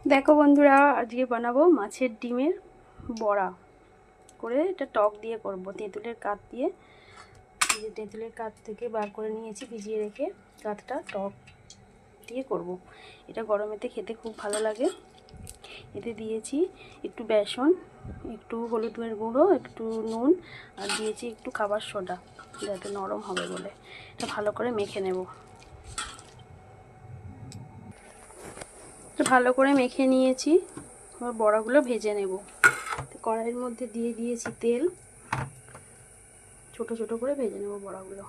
দেখো বন্ধুরা, আজকে বানাবো মাছের ডিমের বড়া করে। এটা টক দিয়ে করব, তেঁতুলের কাঠ দিয়ে। এই যে তেঁতুলের কাঠ থেকে বার করে নিয়েছি ভিজিয়ে রেখে, কাঠটা টক দিয়ে করব। এটা গরমেতে খেতে খুব ভালো লাগে। এতে দিয়েছি একটু বেসন, একটু হলুদের গুঁড়ো, একটু নুন, আর দিয়েছি একটু খাবার সোডা, যাতে নরম হবে বলে। এটা ভালো করে মেখে নেব। ভালো করে মেখে নিয়েছি, এবার বড়াগুলো ভেজে নেব। কড়াইয়ের মধ্যে দিয়ে দিয়েছি তেল, ছোট ছোট করে ভেজে নেব বড়াগুলো।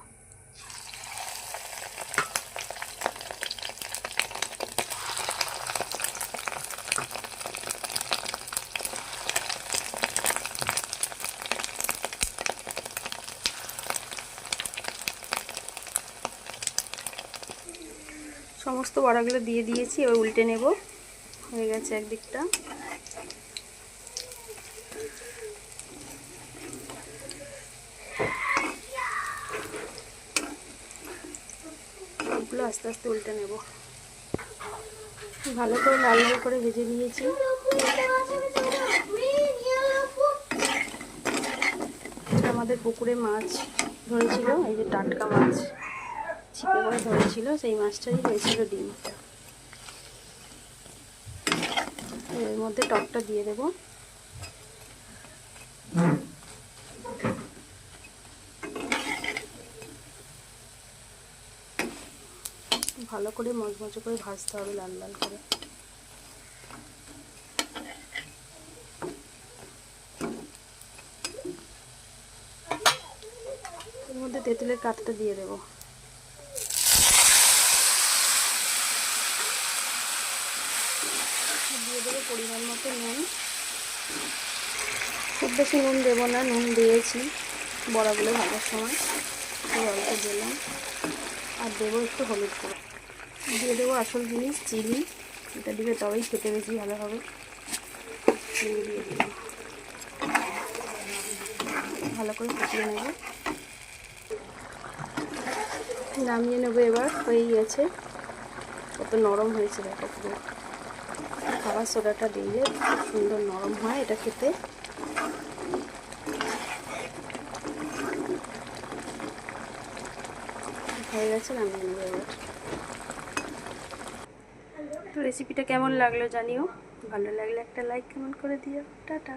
সমস্ত বড়াগুলো দিয়ে দিয়েছি, এবার উল্টে নেব। হয়ে গেছে একদিকটা। সবগুলো আস্তে আস্তে উল্টে নেব। ভালো করে লাল লাল করে ভেজে নিয়েছি। আমাদের পুকুরে মাছ ধরেছিল, এই যে টাটকা মাছ ছিপে করে ধরেছিল, সেই মাছটাই হয়েছিল ডিম। এর মধ্যে টকটা দিয়ে দেব। ভালো করে মচমচে করে ভাজতে হবে, লাল লাল করে। এর মধ্যে তেঁতুলের কাঠটা দিয়ে দেব। দিয়ে দেবো পরিমাণ মতো নুন। খুব বেশি নুন দেবো না, নুন দিয়েছি বড়াগুলো ভাজার সময়, অল্প দিলাম। আর দেবো একটু হলুদ গুঁড়ো, দিয়ে দেবো আসল জিনিস চিনি। এটা দিলে তবেই খেতে বেশি ভালো হবে। চিনি দিয়ে দিলাম, ভালো করে ফুটিয়ে নেব। নামিয়ে নেবো। এবার হয়ে গেছে, কত নরম হয়েছে দেখো পুরো। খাবার সোডাটা দিলে খুব সুন্দর নরম হয় এটা খেতে। হয়ে গেছে, নামিয়ে নেবো এবার। তো রেসিপিটা কেমন লাগলো জানিও, ভালো লাগলে একটা লাইক কমেন্ট করে দিও। টাটা।